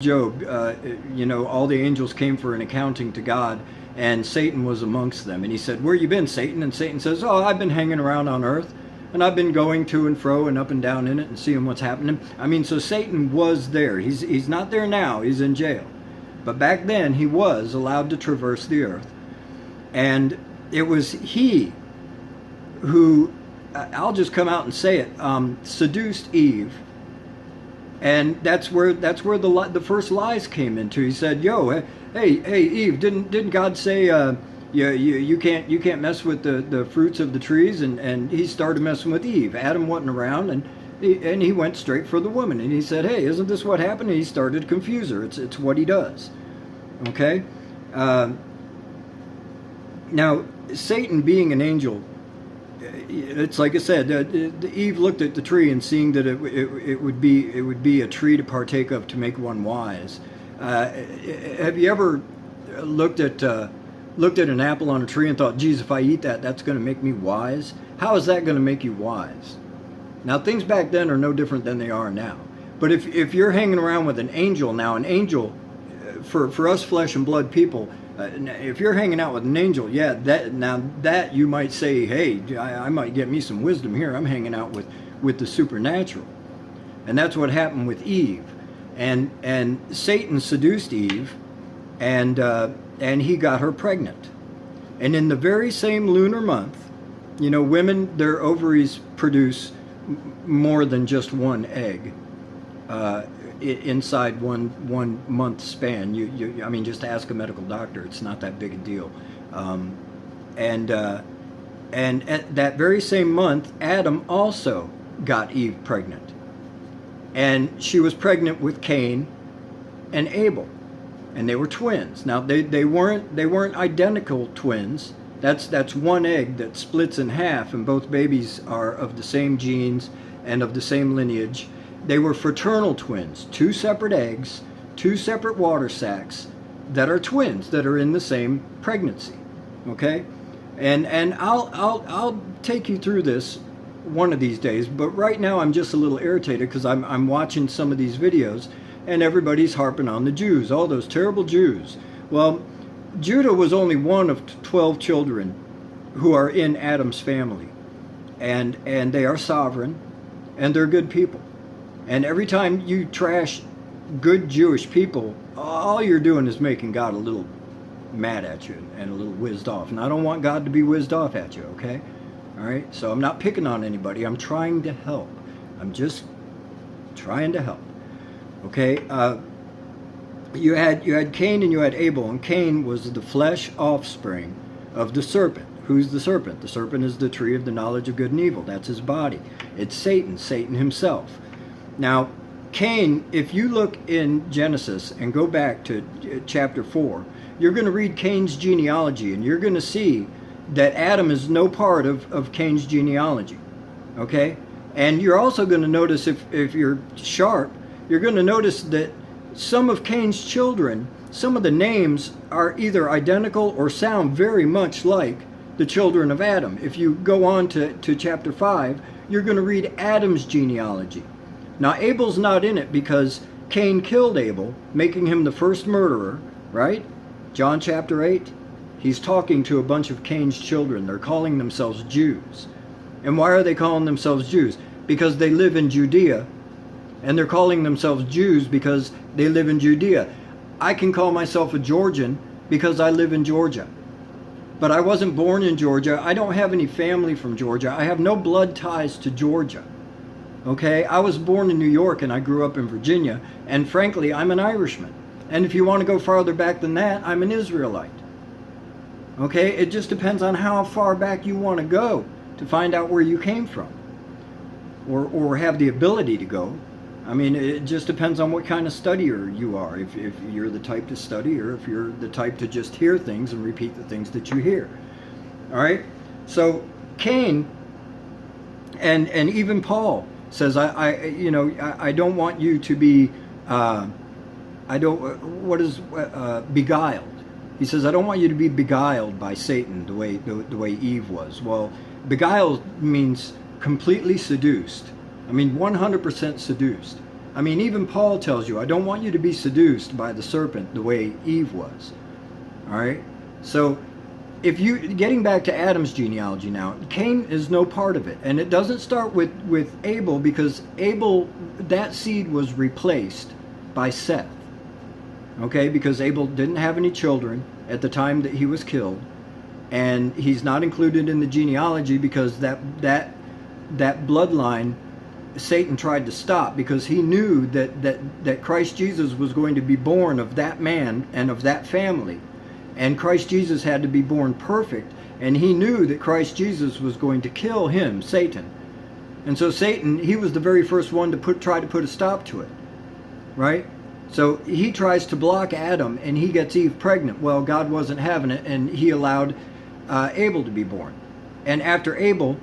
Job, all the angels came for an accounting to God, and Satan was amongst them. And he said, "Where you been, Satan?" And Satan says, "Oh, I've been hanging around on earth, and I've been going to and fro and up and down in it and seeing what's happening." I mean, so Satan was there. He's not there now. He's in jail. But back then, he was allowed to traverse the earth. And it was he who, I'll just come out and say it, seduced Eve. And that's where the first lies came into. He said, "Yo, hey, Eve, didn't God say you can't mess with the fruits of the trees?" And he started messing with Eve. Adam wasn't around, and he went straight for the woman. And he said, "Hey, isn't this what happened?" And he started to confuse her. It's what he does. Okay. Now, Satan, being an angel, it's like I said, Eve looked at the tree, and seeing that it would be a tree to partake of to make one wise. Have you ever looked at an apple on a tree and thought, "Geez, if I eat that, that's going to make me wise"? How is that going to make you wise? Now, things back then are no different than they are now. But if you're hanging around with an angel now, an angel, for us flesh and blood people, if you're hanging out with an angel, that you might say, "Hey, I might get me some wisdom here. I'm hanging out with the supernatural." And that's what happened with Eve. And Satan seduced Eve, and he got her pregnant. And in the very same lunar month, women, their ovaries produce more than just one egg. Inside one month span. I mean, just ask a medical doctor. It's not that big a deal. And at that very same month, Adam also got Eve pregnant, and she was pregnant with Cain and Abel, and they were twins. Now they weren't identical twins. That's one egg that splits in half, and both babies are of the same genes and of the same lineage. They were fraternal twins, two separate eggs, two separate water sacs that are twins, that are in the same pregnancy. Okay, and I'll take you through this one of these days. But right now I'm just a little irritated because I'm watching some of these videos, and everybody's harping on the Jews, all those terrible Jews. Well, Judah was only one of 12 children who are in Adam's family, and they are sovereign, and they're good people. And every time you trash good Jewish people, all you're doing is making God a little mad at you and a little whizzed off. And I don't want God to be whizzed off at you, okay? All right? So I'm not picking on anybody. I'm trying to help. I'm just trying to help. Okay? You had Cain and you had Abel. And Cain was the flesh offspring of the serpent. Who's the serpent? The serpent is the tree of the knowledge of good and evil. That's his body. It's Satan himself. Now, Cain, if you look in Genesis and go back to chapter 4, you're going to read Cain's genealogy, and you're going to see that Adam is no part of Cain's genealogy. Okay? And you're also going to notice, if you're sharp, you're going to notice that some of Cain's children, some of the names are either identical or sound very much like the children of Adam. If you go on to chapter 5, you're going to read Adam's genealogy. Now, Abel's not in it because Cain killed Abel, making him the first murderer, right? John chapter 8, he's talking to a bunch of Cain's children. They're calling themselves Jews. And why are they calling themselves Jews? Because they live in Judea, and they're calling themselves Jews because they live in Judea. I can call myself a Georgian because I live in Georgia. But I wasn't born in Georgia. I don't have any family from Georgia. I have no blood ties to Georgia. Okay, I was born in New York and I grew up in Virginia, and frankly, I'm an Irishman. And if you want to go farther back than that, I'm an Israelite. Okay, it just depends on how far back you want to go to find out where you came from, or have the ability to go. I mean, it just depends on what kind of studier you are, if you're the type to study, or if you're the type to just hear things and repeat the things that you hear. All right, so Cain and even Paul says, I don't want you to be, beguiled. He says, I don't want you to be beguiled by Satan the way Eve was. Well, beguiled means completely seduced. I mean, 100% seduced. I mean, even Paul tells you, I don't want you to be seduced by the serpent the way Eve was. All right? So, if you, getting back to Adam's genealogy now, Cain is no part of it. And it doesn't start with Abel, because Abel, that seed was replaced by Seth. Okay? Because Abel didn't have any children at the time that he was killed. And he's not included in the genealogy because that bloodline Satan tried to stop, because he knew that Christ Jesus was going to be born of that man and of that family. And Christ Jesus had to be born perfect, and he knew that Christ Jesus was going to kill him, Satan. And so Satan, he was the very first one to try to put a stop to it, right? So he tries to block Adam, and he gets Eve pregnant. Well, God wasn't having it, and he allowed Abel to be born. And after Abel,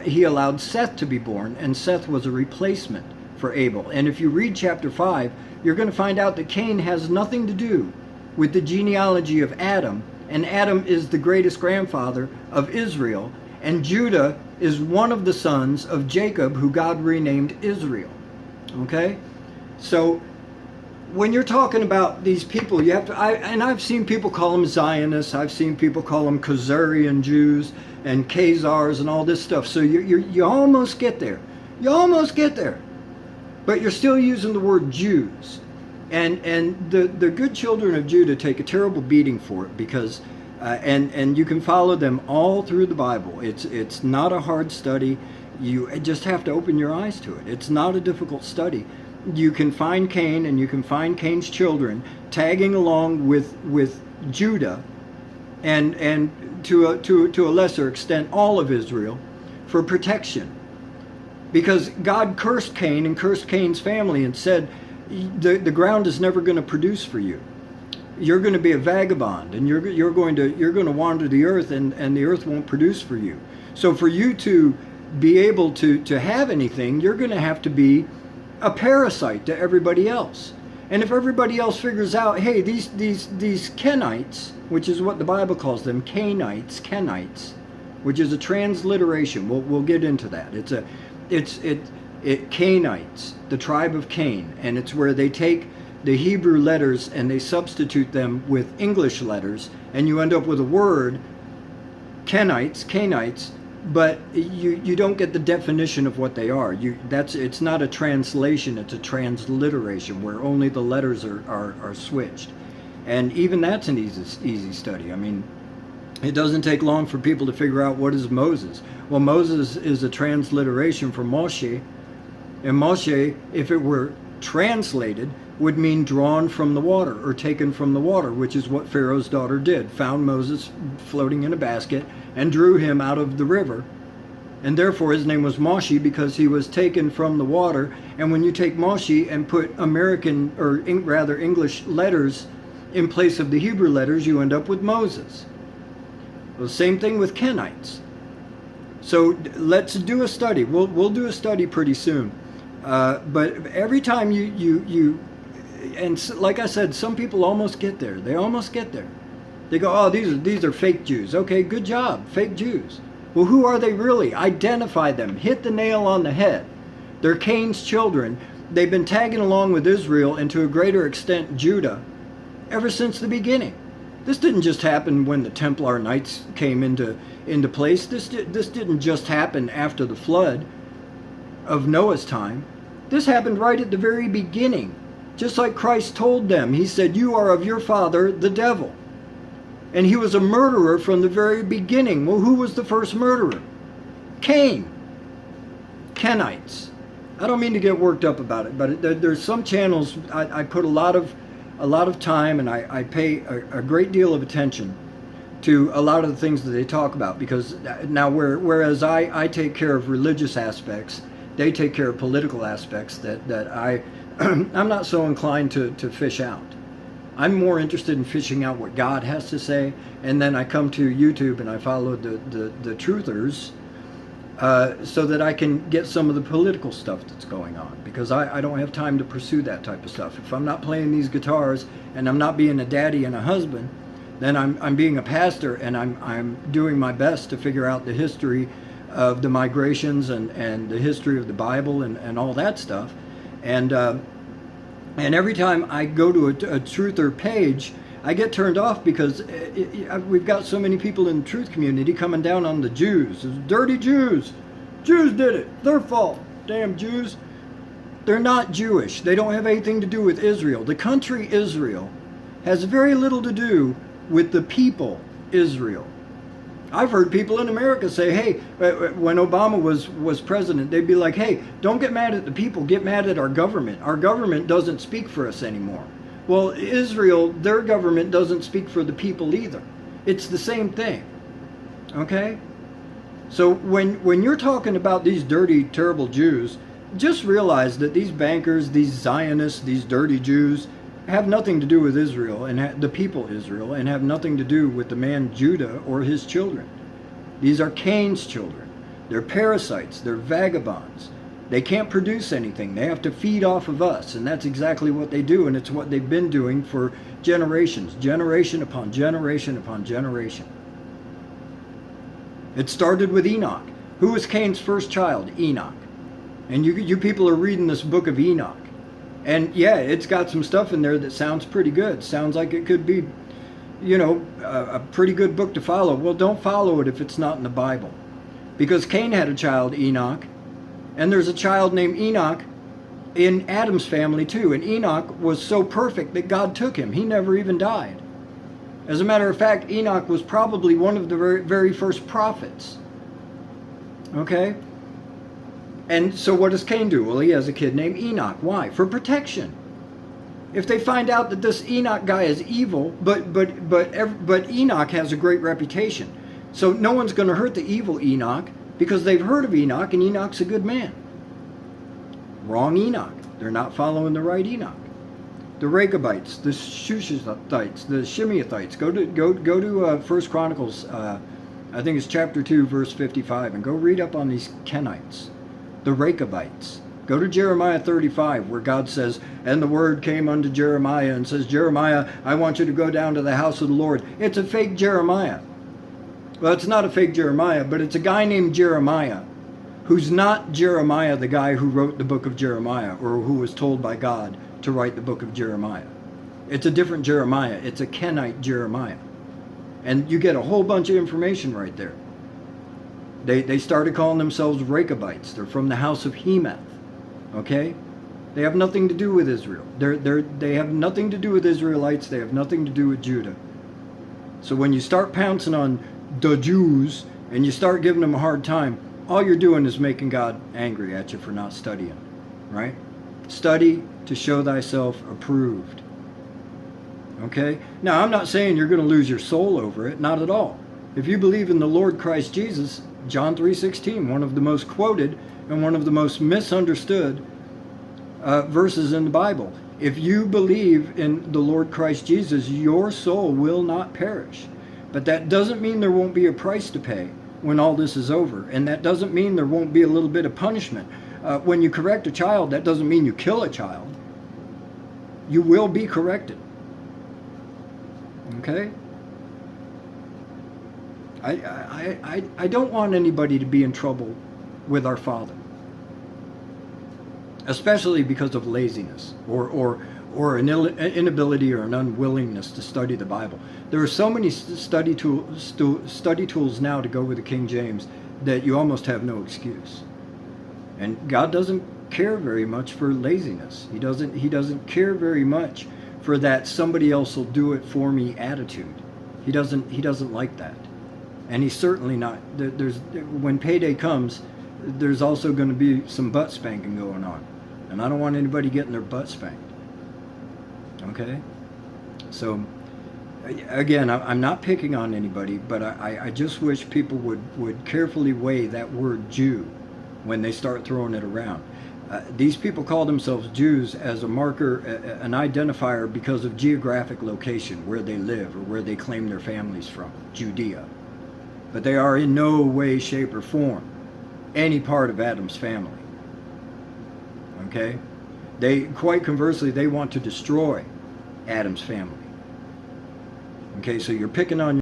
he allowed Seth to be born, and Seth was a replacement for Abel. And if you read chapter 5, you're going to find out that Cain has nothing to do with the genealogy of Adam, and Adam is the greatest grandfather of Israel, and Judah is one of the sons of Jacob, who God renamed Israel. Okay? So when you're talking about these people, you have to, I've seen people call them Zionists, I've seen people call them Khazarian Jews and Khazars and all this stuff. So you almost get there. You almost get there. But you're still using the word Jews. And the good children of Judah take a terrible beating for it, because and you can follow them all through the Bible. It's not a hard study. You just have to open your eyes to it. It's not a difficult study. You can find Cain, and you can find Cain's children tagging along with Judah, and to a lesser extent all of Israel, for protection, because God cursed Cain and cursed Cain's family and said, the ground is never going to produce for you. You're going to be a vagabond, and you're going to wander the earth, and the earth won't produce for you. So for you to be able to have anything, you're going to have to be a parasite to everybody else. And if everybody else figures out, hey, these Kenites, which is what the Bible calls them, Kenites, which is a transliteration. We'll get into that. It's Cainites, the tribe of Cain, and it's where they take the Hebrew letters and they substitute them with English letters, and you end up with a word, Cainites, but you don't get the definition of what they are. It's not a translation, it's a transliteration, where only the letters are switched. And even that's an easy study. I mean, it doesn't take long for people to figure out what is Moses. Well, Moses is a transliteration from Moshe, and Moshe, if it were translated, would mean drawn from the water or taken from the water, which is what Pharaoh's daughter did. Found Moses floating in a basket and drew him out of the river. And therefore his name was Moshe, because he was taken from the water. And when you take Moshe and put American, or rather English letters in place of the Hebrew letters, you end up with Moses. Well, same thing with Kenites. So let's do a study. We'll do a study pretty soon. But every time you and like I said, some people almost get there. They almost get there. They go, oh, these are fake Jews. Okay, good job, fake Jews. Well, who are they really? Identify them. Hit the nail on the head. They're Cain's children. They've been tagging along with Israel, and to a greater extent Judah, ever since the beginning. This didn't just happen when the Templar Knights came into place. This didn't just happen after the flood of Noah's time. This happened right at the very beginning. Just like Christ told them. He said, you are of your father, the devil. And he was a murderer from the very beginning. Well, who was the first murderer? Cain. Kenites. I don't mean to get worked up about it, but there's some channels I put a lot of time, and I pay a great deal of attention to a lot of the things that they talk about, because now whereas I take care of religious aspects, they take care of political aspects that I'm not so inclined to fish out. I'm more interested in fishing out what God has to say, and then I come to YouTube and I follow the truthers, so that I can get some of the political stuff that's going on, because I don't have time to pursue that type of stuff. If I'm not playing these guitars and I'm not being a daddy and a husband, then I'm being a pastor, and I'm doing my best to figure out the history of the migrations and the history of the Bible and all that stuff. And And every time I go to a truther page, I get turned off because we've got so many people in the truth community coming down on the Jews. Dirty Jews. Jews did it. Their fault. Damn Jews. They're not Jewish. They don't have anything to do with Israel. The country Israel has very little to do with the people Israel. I've heard people in America say, hey, when Obama was president, they'd be like, hey, don't get mad at the people, get mad at our government. Our government doesn't speak for us anymore. Well, Israel, their government doesn't speak for the people either. It's the same thing. Okay? So when you're talking about these dirty, terrible Jews, just realize that these bankers, these Zionists, these dirty Jews, have nothing to do with Israel and the people Israel, and have nothing to do with the man Judah or his children. These are Cain's children. They're parasites. They're vagabonds. They can't produce anything. They have to feed off of us, and that's exactly what they do, and it's what they've been doing for generations, generation upon generation upon generation. It started with Enoch. Who was Cain's first child? Enoch. And you people are reading this book of Enoch. And yeah, it's got some stuff in there that sounds pretty good. Sounds like it could be, a pretty good book to follow. Well, don't follow it if it's not in the Bible. Because Cain had a child, Enoch, and there's a child named Enoch in Adam's family too. And Enoch was so perfect that God took him. He never even died. As a matter of fact, Enoch was probably one of the very, very first prophets. Okay? And so what does Cain do? Well, he has a kid named Enoch. Why? For protection. If they find out that this Enoch guy is evil, but Enoch has a great reputation. So no one's going to hurt the evil Enoch because they've heard of Enoch, and Enoch's a good man. Wrong Enoch. They're not following the right Enoch. The Rechabites, the Shushites, the Shimeathites. Go to 1 Chronicles, I think it's chapter 2, verse 55, and go read up on these Kenites. The Rechabites. Go to Jeremiah 35, where God says, and the word came unto Jeremiah and says, Jeremiah, I want you to go down to the house of the Lord. It's a fake Jeremiah. Well, it's not a fake Jeremiah, but it's a guy named Jeremiah, who's not Jeremiah, the guy who wrote the book of Jeremiah, or who was told by God to write the book of Jeremiah. It's a different Jeremiah. It's a Kenite Jeremiah. And you get a whole bunch of information right there. They started calling themselves Rechabites. They're from the house of Hemath. Okay? They have nothing to do with Israel. They have nothing to do with Israelites. They have nothing to do with Judah. So when you start pouncing on the Jews and you start giving them a hard time, all you're doing is making God angry at you for not studying. Right? Study to show thyself approved. Okay? Now, I'm not saying you're going to lose your soul over it. Not at all. If you believe in the Lord Christ Jesus, John 3:16, one of the most quoted and one of the most misunderstood verses in the Bible. If you believe in the Lord Christ Jesus, your soul will not perish. But that doesn't mean there won't be a price to pay when all this is over. And that doesn't mean there won't be a little bit of punishment. When you correct a child, that doesn't mean you kill a child. You will be corrected. Okay? I don't want anybody to be in trouble with our Father, especially because of laziness or an inability or an unwillingness to study the Bible. There are so many study tools now to go with the King James that you almost have no excuse. And God doesn't care very much for laziness. He doesn't care very much for that somebody else will do it for me attitude. He doesn't like that. And he's certainly not. When payday comes, there's also going to be some butt spanking going on. And I don't want anybody getting their butt spanked. Okay? So, again, I'm not picking on anybody, but I just wish people would carefully weigh that word Jew when they start throwing it around. These people call themselves Jews as a marker, an identifier because of geographic location, where they live or where they claim their families from, Judea. But they are in no way, shape, or form any part of Adam's family. Okay? Quite conversely, they want to destroy Adam's family. Okay, so you're picking on